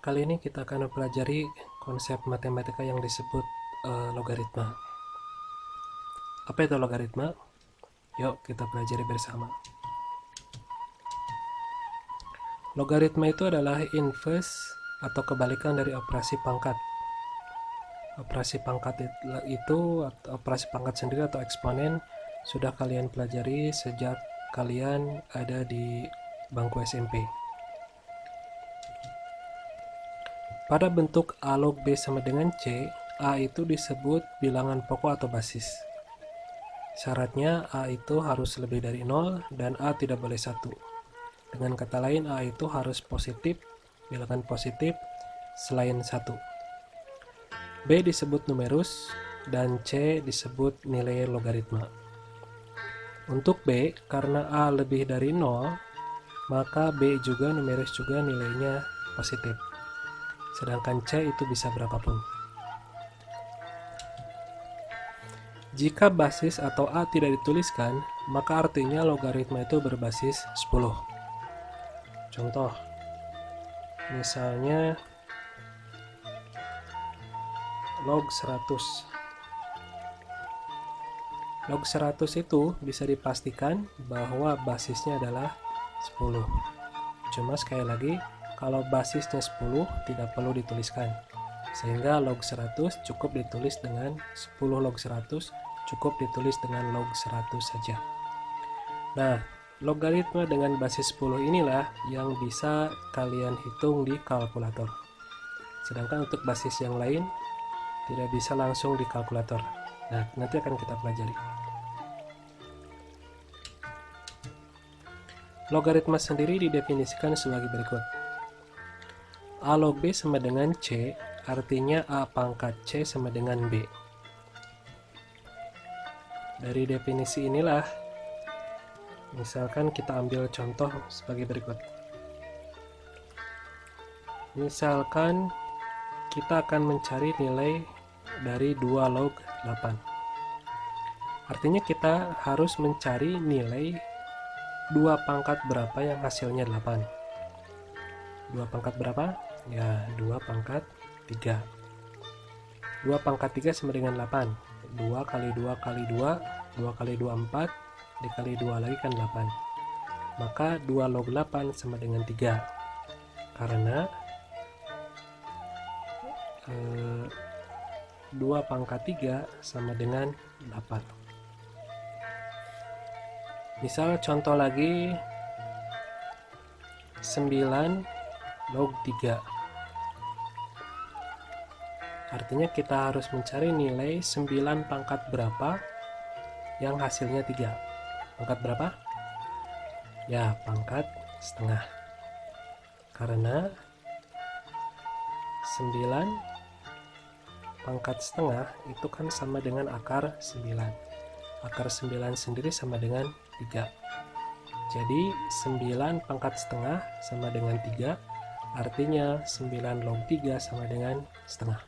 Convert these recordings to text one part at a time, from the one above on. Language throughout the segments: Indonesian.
Kali ini kita akan mempelajari konsep matematika yang disebut logaritma. Apa itu logaritma? Yuk kita pelajari bersama. Logaritma itu adalah inverse atau kebalikan dari operasi pangkat. Operasi pangkat itu operasi pangkat sendiri atau eksponen sudah kalian pelajari sejak kalian ada di bangku SMP. Pada bentuk A log B sama dengan C, A itu disebut bilangan pokok atau basis. Syaratnya A itu harus lebih dari 0 dan A tidak boleh 1. Dengan kata lain, A itu harus positif, bilangan positif selain 1. B disebut numerus dan C disebut nilai logaritma. Untuk B, karena A lebih dari 0, maka B juga numerus juga nilainya positif. Sedangkan C itu bisa berapapun. Jika basis atau A tidak dituliskan, maka artinya logaritma itu berbasis 10. Contoh, misalnya log 100. Log 100 itu bisa dipastikan bahwa basisnya adalah 10. Cuma sekali lagi, kalau basisnya 10 tidak perlu dituliskan. Sehingga log 100 cukup ditulis dengan 10 log 100 cukup ditulis dengan log 100 saja. Nah, logaritma dengan basis 10 inilah yang bisa kalian hitung di kalkulator. Sedangkan untuk basis yang lain tidak bisa langsung di kalkulator. Nah, nanti akan kita pelajari. Logaritma sendiri didefinisikan sebagai berikut. A log B sama dengan C, artinya A pangkat C sama dengan B. Dari definisi inilah, misalkan kita ambil contoh sebagai berikut. Misalkan kita akan mencari nilai dari 2 log 8. Artinya kita harus mencari nilai 2 pangkat berapa yang hasilnya 8. 2 pangkat berapa? Ya, 2 pangkat 3. 2 pangkat 3 sama dengan 8. 2 kali 2 kali 2, 2 kali 2 4, dikali 2 lagi kan 8. Maka 2 log 8 sama dengan 3. Karena 2 pangkat 3 sama dengan 8. Misal contoh lagi 9 log 3. Artinya kita harus mencari nilai 9 pangkat berapa yang hasilnya 3. Pangkat berapa? Ya, pangkat setengah. Karena 9 pangkat setengah itu kan sama dengan akar 9. Akar 9 sendiri sama dengan 3. Jadi 9 pangkat setengah sama dengan 3. Artinya 9 log 3 sama dengan setengah.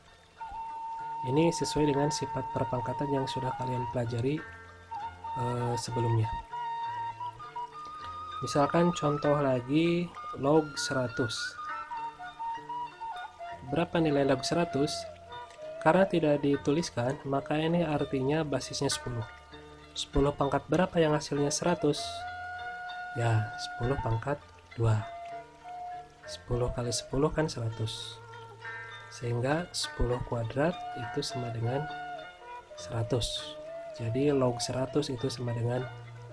Ini sesuai dengan sifat perpangkatan yang sudah kalian pelajari sebelumnya. Misalkan contoh lagi log 100. Berapa nilai log 100? Karena tidak dituliskan, maka ini artinya basisnya 10. 10 pangkat berapa yang hasilnya 100? Ya, 10 pangkat 2. 10 kali 10 kan 100. Sehingga 10 kuadrat itu sama dengan 100. Jadi log 100 itu sama dengan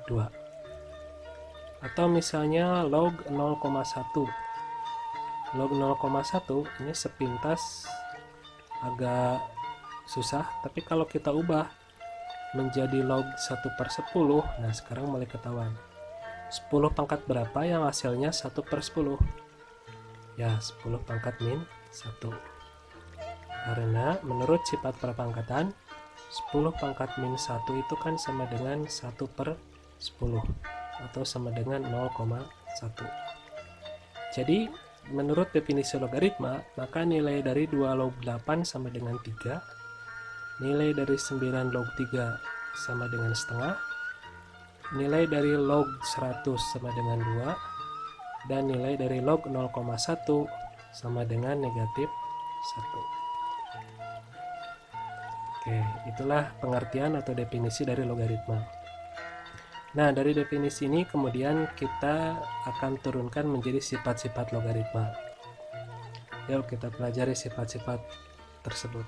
2. Atau misalnya log 0,1. Log 0,1 ini sepintas agak susah, tapi kalau kita ubah menjadi log 1/10, nah sekarang mulai ketahuan. 10 pangkat berapa yang hasilnya 1/10? Ya, 10 pangkat min 1. Karena menurut sifat perpangkatan 10 pangkat min 1 itu kan sama dengan 1/10 atau sama dengan 0,1. Jadi menurut definisi logaritma, maka nilai dari 2 log 8 sama dengan 3, nilai dari 9 log 3 sama dengan setengah, nilai dari log 100 sama dengan 2, dan nilai dari log 0,1 sama dengan negatif 1. Oke, itulah pengertian atau definisi dari logaritma. Nah, dari definisi ini kemudian kita akan turunkan menjadi sifat-sifat logaritma. Yuk kita pelajari sifat-sifat tersebut.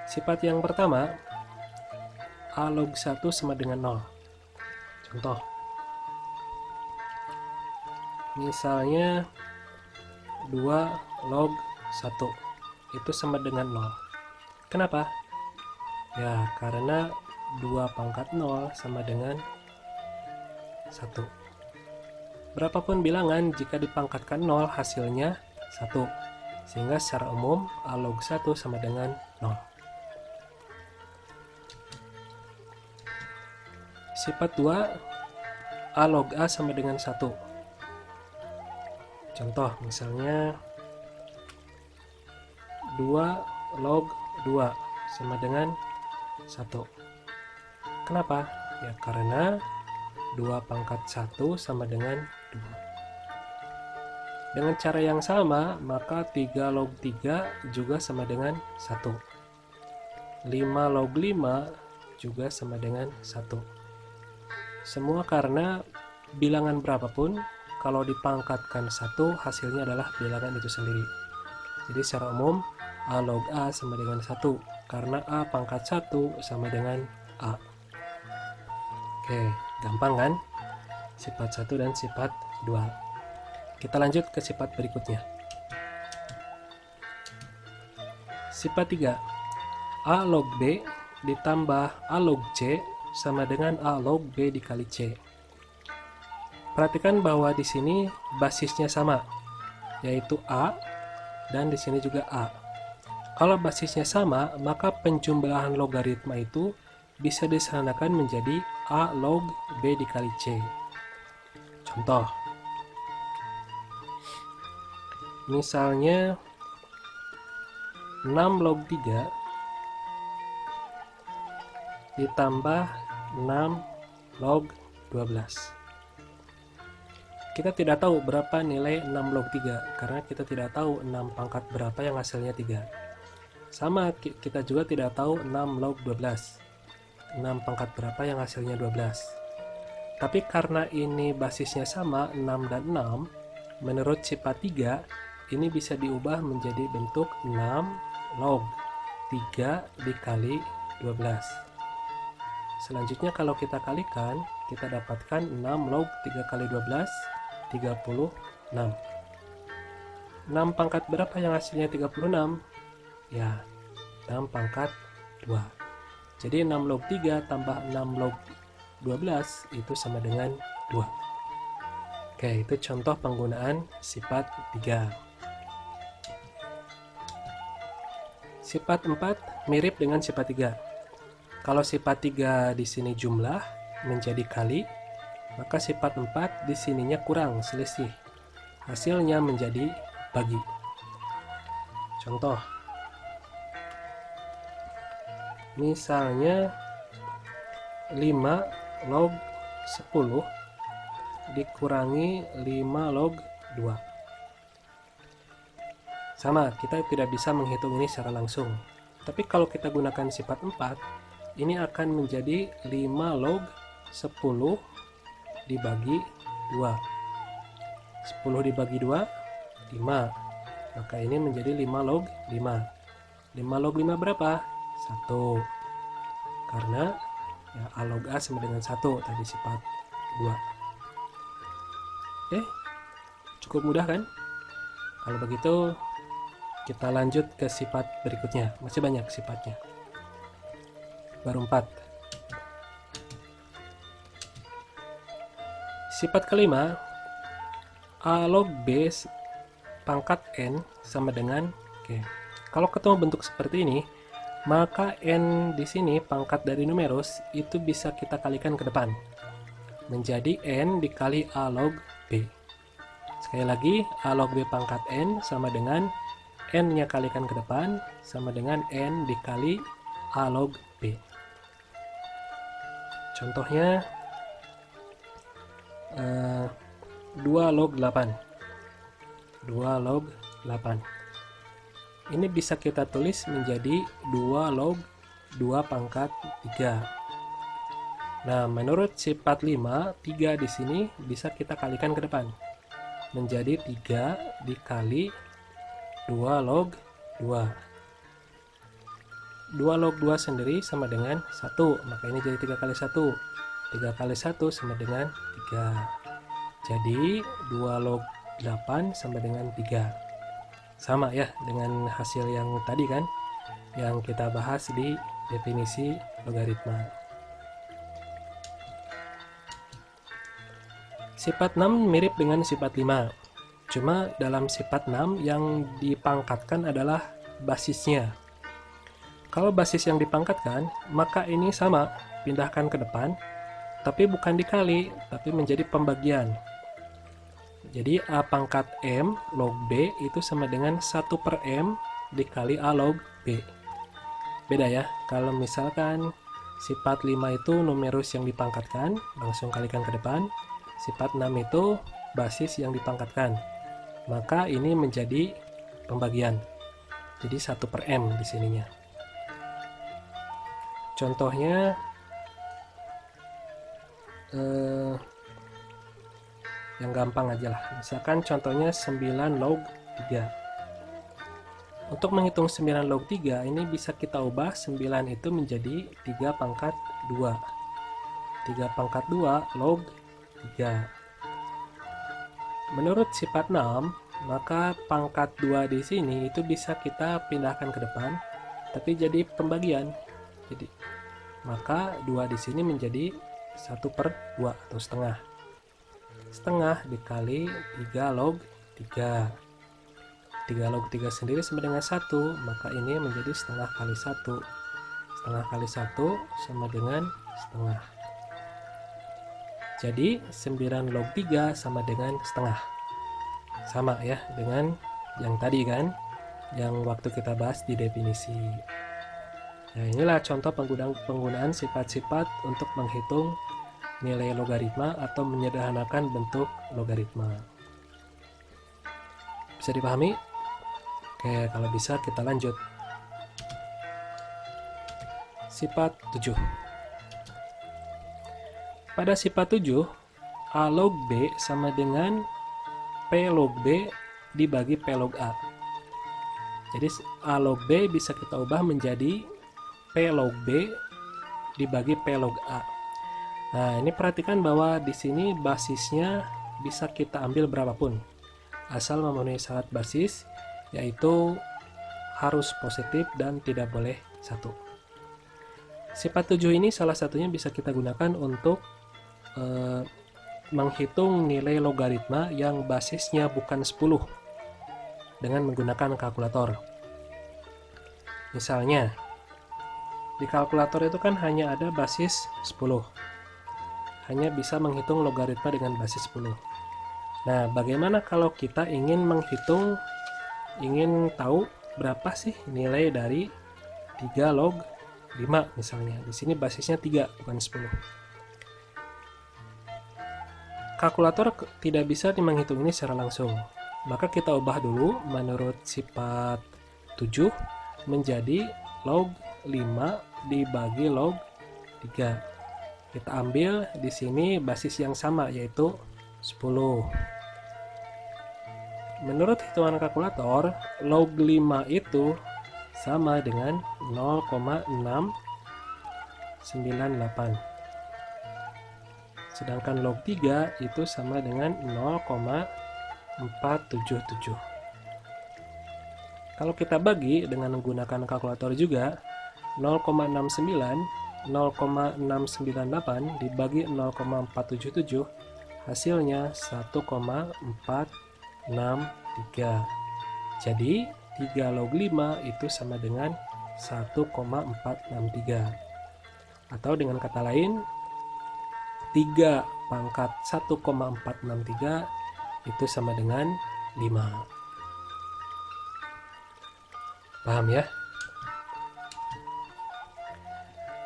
Sifat yang pertama, A log 1 sama dengan 0. Contoh, misalnya 2 log 1 itu sama dengan 0. Kenapa? Ya, karena 2 pangkat 0 sama dengan 1. Berapapun bilangan, jika dipangkatkan 0 hasilnya 1. Sehingga secara umum A log 1 sama dengan 0. Sifat 2, A log A sama dengan 1. Contoh, misalnya 2 log 2 sama dengan 1. Kenapa? Ya karena 2 pangkat 1 sama dengan 2. Dengan cara yang sama, maka 3 log 3 juga sama dengan 1. 5 log 5 juga sama dengan 1. Semua karena bilangan berapapun, kalau dipangkatkan 1, hasilnya adalah bilangan itu sendiri. Jadi secara umum, A log A sama dengan 1, karena A pangkat 1 sama dengan A. Oke, gampang kan? Sifat 1 dan sifat 2. Kita lanjut ke sifat berikutnya. Sifat 3, A log B ditambah A log C sama dengan A log B dikali C. Perhatikan bahwa di sini basisnya sama, yaitu A, dan di sini juga A. Kalau basisnya sama, maka penjumlahan logaritma itu bisa disederhanakan menjadi A log B dikali C. Contoh, misalnya 6 log 3 ditambah 6 log 12. Kita tidak tahu berapa nilai 6 log 3, karena kita tidak tahu 6 pangkat berapa yang hasilnya 3. Sama, kita juga tidak tahu 6 log 12. 6 pangkat berapa yang hasilnya 12. Tapi karena ini basisnya sama, 6 dan 6, menurut sifat 3, ini bisa diubah menjadi bentuk 6 log 3 dikali 12. Selanjutnya kalau kita kalikan, kita dapatkan 6 log 3 kali 12, 36. 6 pangkat berapa yang hasilnya 36? Ya, 6 pangkat 2. Jadi 6 log 3 tambah 6 log 12 itu sama dengan 2. Oke, itu contoh penggunaan sifat 3. Sifat 4 mirip dengan sifat 3. Kalau sifat 3 di sini jumlah menjadi kali, maka sifat 4 di sininya kurang, selisih. Hasilnya menjadi bagi. Contoh, misalnya 5 log 10 dikurangi 5 log 2. Sama, kita tidak bisa menghitung ini secara langsung. Tapi kalau kita gunakan sifat 4, ini akan menjadi 5 log 10 dibagi 2. 10 dibagi 2, 5. Maka ini menjadi 5 log 5. 5 log 5 berapa? 1. Karena ya, A log A sama dengan 1 tadi sifat 2. Oke, cukup mudah kan? Kalau begitu kita lanjut ke sifat berikutnya. Masih banyak sifatnya. Baru 4. Sifat kelima, A log B pangkat N sama dengan Oke. Kalau ketemu bentuk seperti ini, maka N di sini pangkat dari numerus itu bisa kita kalikan ke depan. Menjadi N dikali A log B. Sekali lagi, A log B pangkat N sama dengan N-nya kalikan ke depan sama dengan N dikali A log B. Contohnya 2 log 8. 2 log 8. Ini bisa kita tulis menjadi 2 log 2 pangkat 3. Nah, menurut sifat 5, 3 di sini bisa kita kalikan ke depan. Menjadi 3 dikali 2 log 2. 2 log 2 sendiri sama dengan 1, maka ini jadi 3 kali 1. 3 kali 1 sama dengan 3. Jadi 2 log 8 sama dengan 3. Sama ya dengan hasil yang tadi kan, yang kita bahas di definisi logaritma. Sifat 6 mirip dengan sifat 5. Cuma dalam sifat 6 yang dipangkatkan adalah basisnya. Kalau basis yang dipangkatkan, maka ini sama, pindahkan ke depan, tapi bukan dikali, tapi menjadi pembagian. Jadi A pangkat M log B itu sama dengan 1/M dikali A log B. Beda ya, kalau misalkan sifat 5 itu numerus yang dipangkatkan, langsung kalikan ke depan. Sifat 6 itu basis yang dipangkatkan. Maka ini menjadi pembagian. Jadi 1/M di sininya. Contohnya yang gampang aja lah, misalkan contohnya 9 log 3. Untuk menghitung 9 log 3 ini bisa kita ubah 9 itu menjadi 3 pangkat 2. 3 pangkat 2 log 3. Menurut sifat 6, maka pangkat 2 di sini itu bisa kita pindahkan ke depan, tapi jadi pembagian. Jadi maka 2 di sini menjadi 1/2 atau setengah. Setengah dikali 3 log 3. 3 log 3 sendiri sama dengan 1, maka ini menjadi setengah kali 1. Setengah kali 1 sama dengan setengah. Jadi 9 log 3 sama dengan setengah. Sama ya dengan yang tadi kan, yang waktu kita bahas di definisi. Nah, inilah contoh penggunaan sifat-sifat untuk menghitung nilai logaritma atau menyederhanakan bentuk logaritma. Bisa dipahami? Oke, kalau bisa kita lanjut. Sifat 7. Pada sifat 7, A log B sama dengan P log B dibagi P log A. Jadi A log B bisa kita ubah menjadi P log B dibagi P log A. Nah, ini perhatikan bahwa di sini basisnya bisa kita ambil berapapun, asal memenuhi syarat basis, yaitu harus positif dan tidak boleh 1. Sifat 7 ini salah satunya bisa kita gunakan untuk menghitung nilai logaritma yang basisnya bukan 10 dengan menggunakan kalkulator. Misalnya, di kalkulator itu kan hanya ada basis 10. Hanya bisa menghitung logaritma dengan basis 10. Nah, bagaimana kalau kita ingin tahu berapa sih nilai dari 3 log 5 misalnya. Di sini basisnya 3, bukan 10. Kalkulator tidak bisa menghitung ini secara langsung. Maka kita ubah dulu menurut sifat 7 menjadi log 5 dibagi log 3. Kita ambil di sini basis yang sama, yaitu 10. Menurut hitungan kalkulator, log 5 itu sama dengan 0,698. Sedangkan log 3 itu sama dengan 0,477. Kalau kita bagi dengan menggunakan kalkulator juga, 0,698 dibagi 0,477 hasilnya 1,463. Jadi 3 log 5 itu sama dengan 1,463. Atau dengan kata lain, 3 pangkat 1,463 itu sama dengan 5. Paham ya?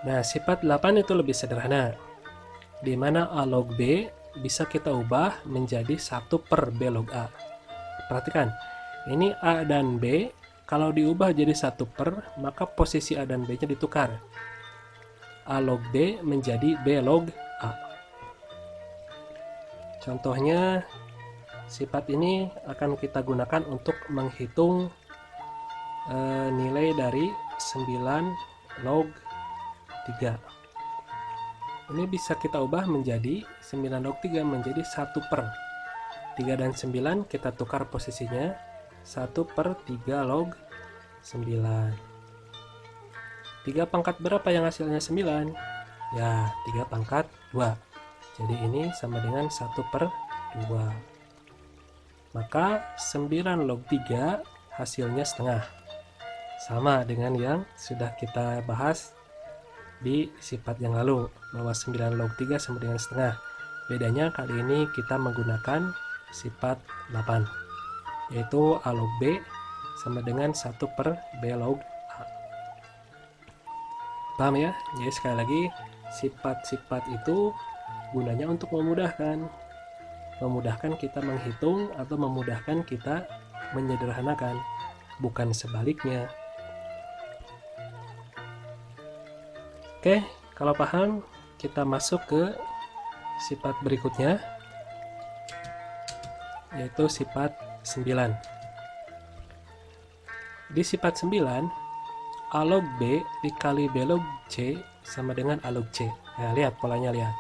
Nah, sifat 8 itu lebih sederhana, di mana A log B bisa kita ubah menjadi 1 per B log A. Perhatikan, ini A dan B, kalau diubah jadi 1 per, maka posisi A dan B-nya ditukar. A log B menjadi B log A. Contohnya, sifat ini akan kita gunakan untuk menghitung nilai dari 9 log 3. Ini bisa kita ubah menjadi 9 log 3 menjadi 1 per 3 dan 9 kita tukar posisinya 1 per 3 log 9. 3 pangkat berapa yang hasilnya 9? Ya, 3 pangkat 2. Jadi ini sama dengan 1 per 2. Maka 9 log 3 hasilnya setengah. Sama dengan yang sudah kita bahas di sifat yang lalu, bahwa 9 log 3 sama dengan setengah. Bedanya kali ini kita menggunakan sifat 8, yaitu A log B sama dengan 1 per B log A. Paham ya? Jadi sekali lagi, sifat-sifat itu gunanya untuk memudahkan kita menghitung atau memudahkan kita menyederhanakan, bukan sebaliknya. Oke, kalau paham, kita masuk ke sifat berikutnya, yaitu sifat 9. Di sifat 9, A log B dikali B log C sama dengan A log C. Nah, lihat polanya, lihat.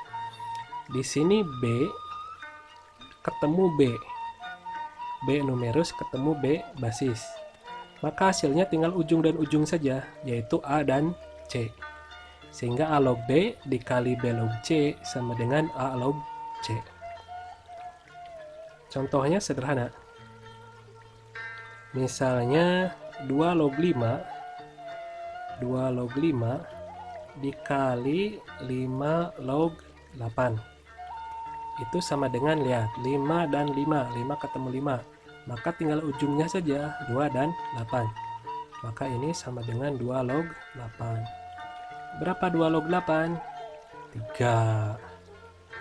Di sini B ketemu B. B numerus ketemu B basis. Maka hasilnya tinggal ujung dan ujung saja, yaitu A dan C. Sehingga A log B dikali B log C sama dengan A log C. Contohnya sederhana. Misalnya 2 log 5 dikali 5 log 8. Itu sama dengan, lihat, 5 dan 5. 5 ketemu 5. Maka tinggal ujungnya saja, 2 dan 8. Maka ini sama dengan 2 log 8. Berapa 2 log 8? 3.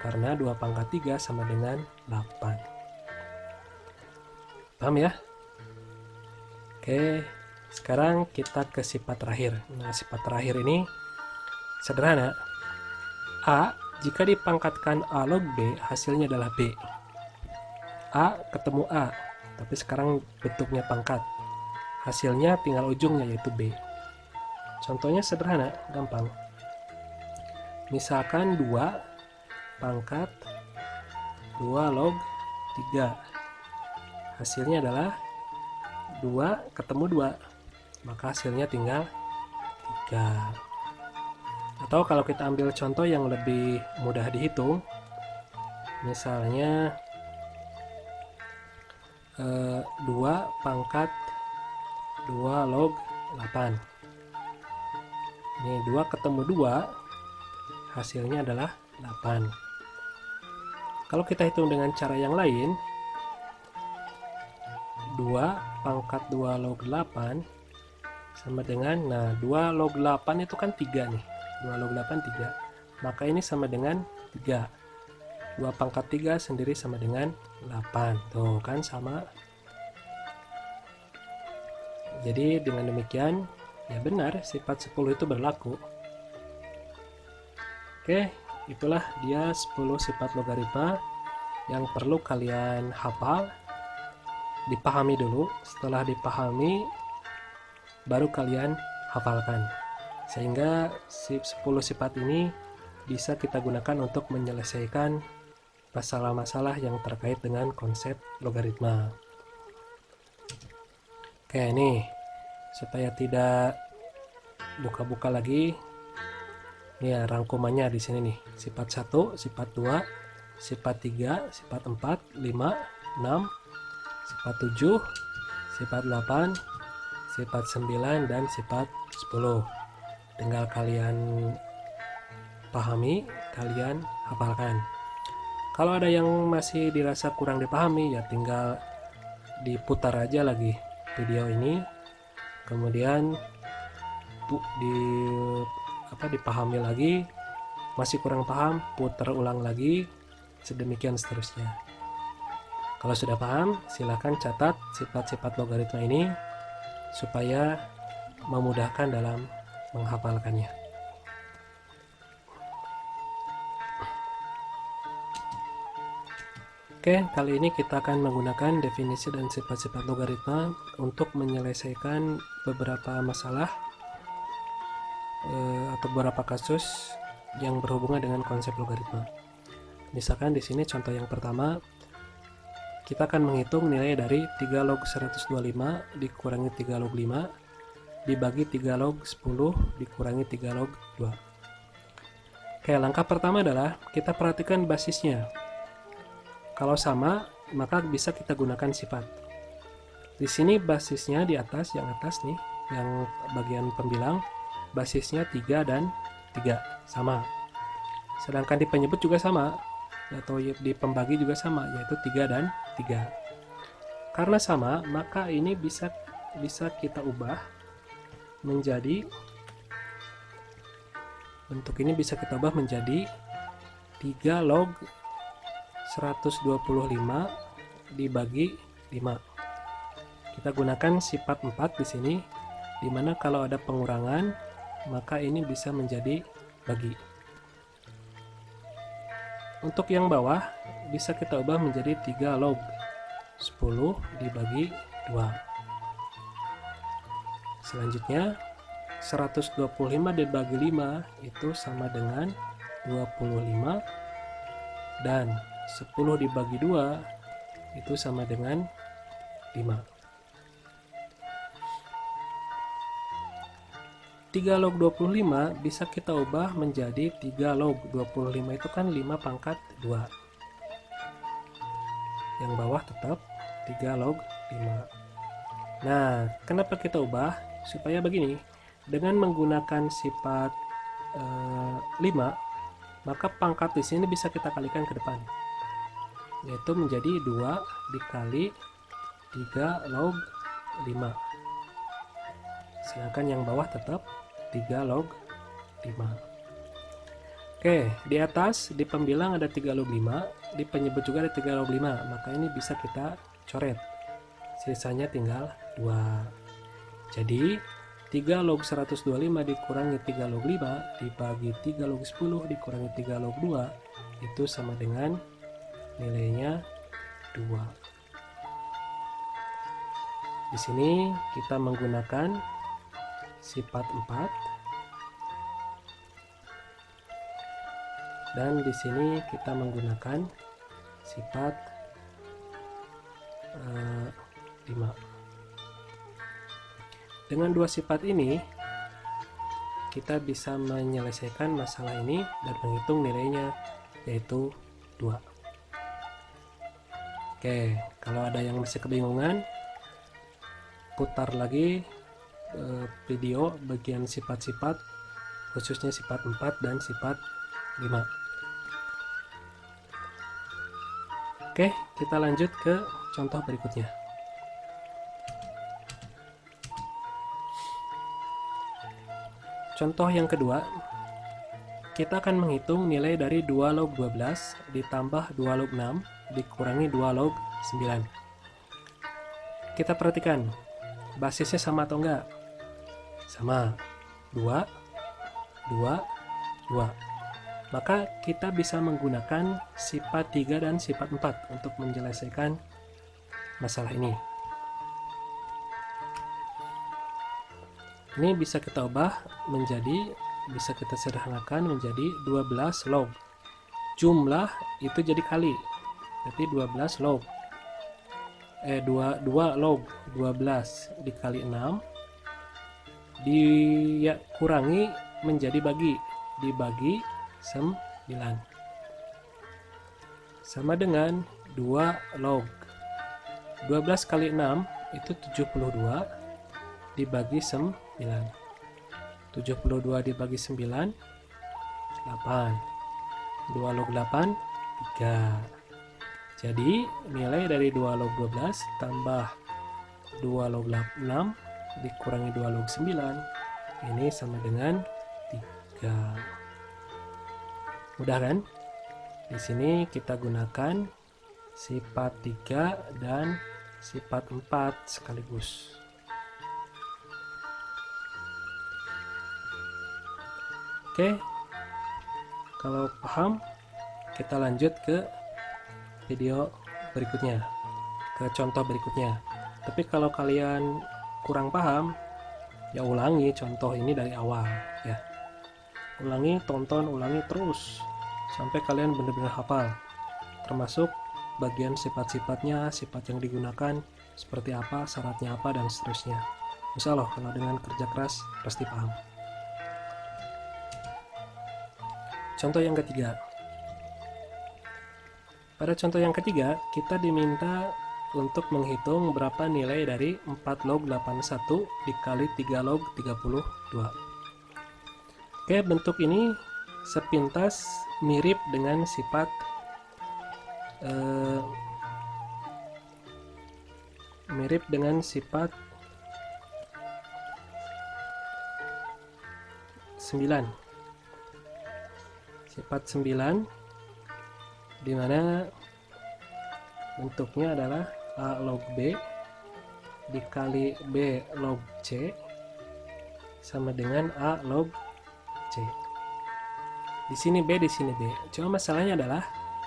Karena 2 pangkat 3 sama dengan 8. Paham ya? Oke, sekarang kita ke sifat terakhir. Nah, sifat terakhir ini sederhana. A jika dipangkatkan A log B, hasilnya adalah B. A ketemu A, tapi sekarang bentuknya pangkat. Hasilnya tinggal ujungnya, yaitu B. Contohnya sederhana, gampang. Misalkan 2 pangkat 2 log 3. Hasilnya adalah 2 ketemu 2. Maka hasilnya tinggal 3. Atau kalau kita ambil contoh yang lebih mudah dihitung, misalnya 2 pangkat 2 log 8. Ini 2 ketemu 2, hasilnya adalah 8. Kalau kita hitung dengan cara yang lain, 2 pangkat 2 log 8 sama dengan, nah 2 log 8 itu kan 3 nih, 2 log 8 3, maka ini sama dengan 3. 2 pangkat 3 sendiri sama dengan 8, tuh kan sama. Jadi dengan demikian, ya benar, sifat 10 itu berlaku. Oke, itulah dia 10 sifat logaritma yang perlu kalian hafal. Dipahami dulu, setelah dipahami baru kalian hafalkan, sehingga 10 sifat ini bisa kita gunakan untuk menyelesaikan masalah-masalah yang terkait dengan konsep logaritma. Oke, nih supaya tidak buka-buka lagi, ini ya rangkumannya di sini nih. Sifat 1, sifat 2, sifat 3, sifat 4, 5, 6, sifat 7, sifat 8, sifat 9, dan sifat 10. Tinggal kalian pahami, kalian hafalkan. Kalau ada yang masih dirasa kurang dipahami, ya tinggal diputar aja lagi video ini, kemudian dipahami lagi. Masih kurang paham, putar ulang lagi sedemikian seterusnya. Kalau sudah paham, silakan catat sifat-sifat logaritma ini supaya memudahkan dalam menghafalkannya. Oke, kali ini kita akan menggunakan definisi dan sifat-sifat logaritma untuk menyelesaikan beberapa masalah atau beberapa kasus yang berhubungan dengan konsep logaritma. Misalkan di sini contoh yang pertama, kita akan menghitung nilai dari 3 log 125 dikurangi 3 log 5 dibagi 3 log 10 dikurangi 3 log 2. Oke, langkah pertama adalah kita perhatikan basisnya. Kalau sama, maka bisa kita gunakan sifat. Di sini basisnya di atas, yang atas nih, yang bagian pembilang, basisnya 3 dan 3, sama. Sedangkan di penyebut juga sama, atau di pembagi juga sama, yaitu 3 dan 3. Karena sama, maka ini bisa kita ubah menjadi, bentuk ini bisa kita ubah menjadi 3 log 125 dibagi 5. Kita gunakan sifat 4 di sini, dimana kalau ada pengurangan, maka ini bisa menjadi bagi. Untuk yang bawah, bisa kita ubah menjadi 3 log 10 dibagi 2. Selanjutnya, 125 dibagi 5 itu sama dengan 25, dan 10 dibagi 2 itu sama dengan 5. 3 log 25 bisa kita ubah menjadi 3 log 25 itu kan 5 pangkat 2. Yang bawah tetap 3 log 5. Nah, kenapa kita ubah? Supaya begini, dengan menggunakan sifat 5, maka pangkat di sini bisa kita kalikan ke depan, yaitu menjadi 2 dikali 3 log 5. Sedangkan yang bawah tetap 3 log 5. Oke, di atas di pembilang ada 3 log 5, di penyebut juga ada 3 log 5, maka ini bisa kita coret. Sisanya tinggal 2. Jadi 3 log 125 dikurangi 3 log 5 dibagi 3 log 10 dikurangi 3 log 2 itu sama dengan nilainya 2. Di sini kita menggunakan sifat 4, dan di sini kita menggunakan sifat 5. Dengan dua sifat ini kita bisa menyelesaikan masalah ini dan menghitung nilainya, yaitu 2. Oke, kalau ada yang masih kebingungan, putar lagi video bagian sifat-sifat, khususnya sifat 4 dan sifat 5. Oke, kita lanjut ke contoh berikutnya. Contoh yang kedua, kita akan menghitung nilai dari 2 log 12 ditambah 2 log 6 dikurangi 2 log 9. Kita perhatikan, basisnya sama atau enggak? Sama. 2, 2, 2. Maka kita bisa menggunakan sifat 3 dan sifat 4 untuk menyelesaikan masalah ini. Ini bisa kita ubah menjadi, bisa kita sederhanakan menjadi 12 log. Jumlah itu jadi kali, berarti 12 log. 2 log 12 dikali 6 dikurangi menjadi bagi, dibagi 9 sama dengan 2 log 12 kali 6 itu 72 dibagi 9. 72 dibagi 9 8. 2 log 8 3. Jadi nilai dari 2 log 12 tambah 2 log 6 dikurangi 2 log 9 ini sama dengan 3. Mudah kan? Di sini kita gunakan sifat 3 dan sifat 4 sekaligus. Oke, kalau paham, kita lanjut ke video berikutnya, ke contoh berikutnya. Tapi kalau kalian kurang paham, ya ulangi contoh ini dari awal ya. Ulangi, tonton, ulangi terus sampai kalian benar-benar hafal, termasuk bagian sifat-sifatnya, sifat yang digunakan seperti apa, syaratnya apa, dan seterusnya. Insya Allah kalau dengan kerja keras pasti paham. Contoh yang ketiga. Pada contoh yang ketiga, kita diminta untuk menghitung berapa nilai dari 4 log 81 dikali 3 log 32. Oke, bentuk ini sepintas mirip dengan sifat mirip dengan sifat 9. Sifat 9 dimana bentuknya adalah A log B dikali B log C sama dengan A log C. Di sini B, di sini B. Cuma masalahnya adalah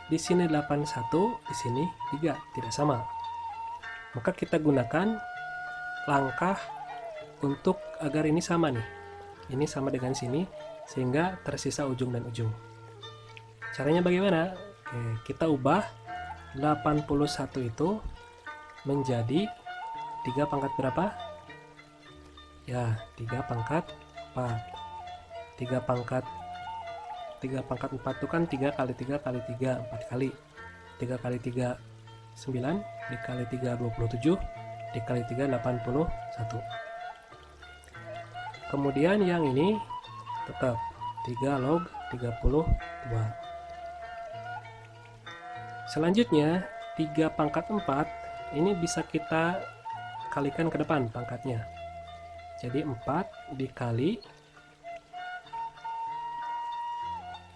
di sini 81, di sini 3, tidak sama. Maka kita gunakan langkah untuk agar ini sama nih. Ini sama dengan sini sehingga tersisa ujung dan ujung. Caranya bagaimana? Oke, kita ubah 81 itu menjadi 3 pangkat berapa? Ya, 3 pangkat 4. 3 pangkat 4 itu kan 3 kali 3 kali 3, 4 kali. 3 kali 3 9, dikali 3 27, dikali 3 81. Kemudian yang ini tetap 3 log 32. Selanjutnya 3 pangkat 4 ini bisa kita kalikan ke depan pangkatnya. Jadi 4 dikali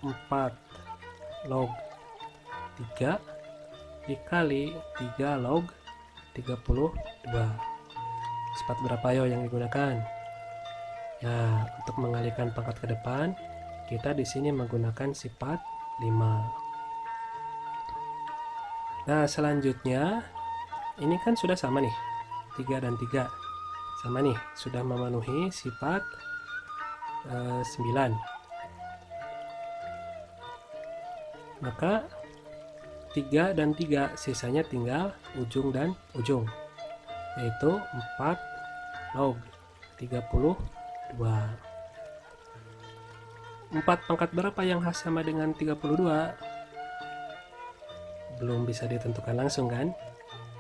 4 log 3 dikali 3 log 32. Sifat berapa yo yang digunakan? Ya, untuk mengalihkan pangkat ke depan kita di sini menggunakan sifat 5. Nah, selanjutnya ini kan sudah sama nih, 3 dan 3 sama nih, sudah memenuhi sifat 9. Maka 3 dan 3 sisanya tinggal ujung dan ujung, yaitu 4 log 32. 4 pangkat berapa yang sama dengan 32? Belum bisa ditentukan langsung kan?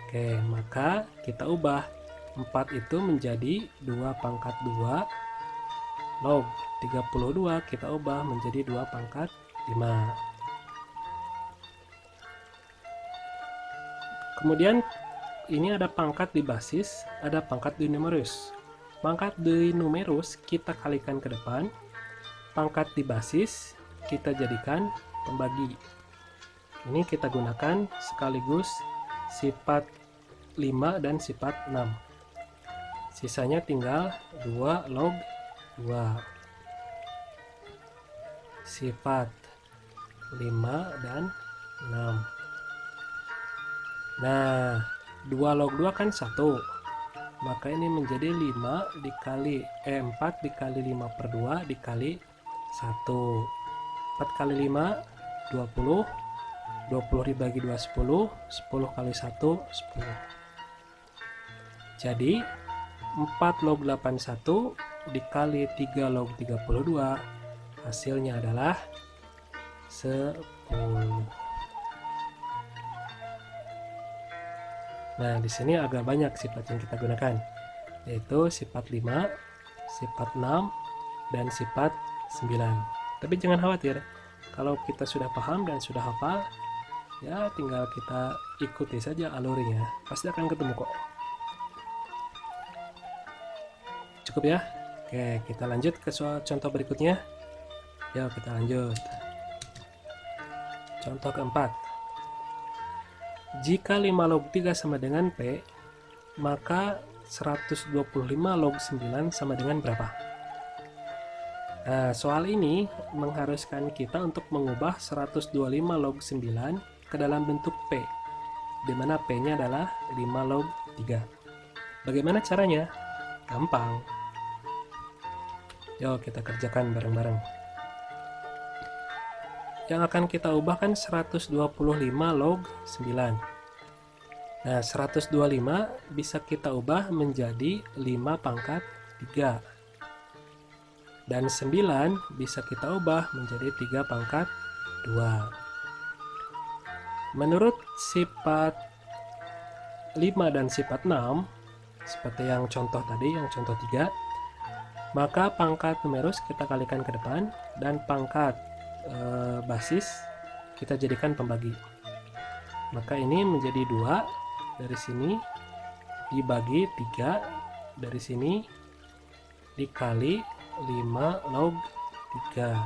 Oke, maka kita ubah 4 itu menjadi 2 pangkat 2 log 32, kita ubah menjadi 2 pangkat 5. Kemudian ini ada pangkat di basis, ada pangkat di numerus. Pangkat di numerus kita kalikan ke depan, pangkat di basis kita jadikan pembagi. Ini kita gunakan sekaligus sifat 5 dan sifat 6. Sisanya tinggal 2 log 2. Sifat 5 dan 6. Nah, 2 log 2 kan 1. Maka ini menjadi 5 dikali 4 dikali 5 per 2 dikali 1. 4 kali 5 20. 20 dibagi 2 10, 10 kali 1 10. Jadi 4 log 81 dikali 3 log 32 hasilnya adalah 10. Nah, di sini agak banyak sifat yang kita gunakan, yaitu sifat 5, sifat 6, dan sifat 9. Tapi jangan khawatir, kalau kita sudah paham dan sudah hafal, ya tinggal kita ikuti saja alurnya, pasti akan ketemu kok. Cukup ya? Oke, kita lanjut ke soal contoh berikutnya. Yuk kita lanjut. Contoh keempat. Jika 5 log 3 sama dengan P, maka 125 log 9 sama dengan berapa? Nah, soal ini mengharuskan kita untuk mengubah 125 log 9 ke dalam bentuk P, di mana P-nya adalah 5 log 3. Bagaimana caranya? Gampang. Yuk kita kerjakan bareng-bareng. Yang akan kita ubah kan 125 log 9. Nah, 125 bisa kita ubah menjadi 5 pangkat 3. Dan 9 bisa kita ubah menjadi 3 pangkat 2. Menurut sifat 5 dan sifat 6, seperti yang contoh tadi, yang contoh 3, maka pangkat numerus kita kalikan ke depan dan pangkat basis kita jadikan pembagi. Maka ini menjadi 2 dari sini dibagi 3 dari sini dikali 5 log 3.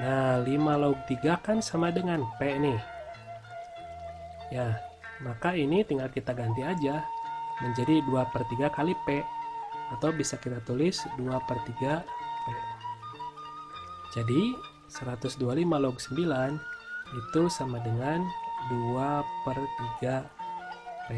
Nah, 5 log 3 kan sama dengan P nih. Ya, maka ini tinggal kita ganti aja menjadi 2/3 kali P, atau bisa kita tulis 2/3 P. Jadi 125 log 9 itu sama dengan 2/3 P.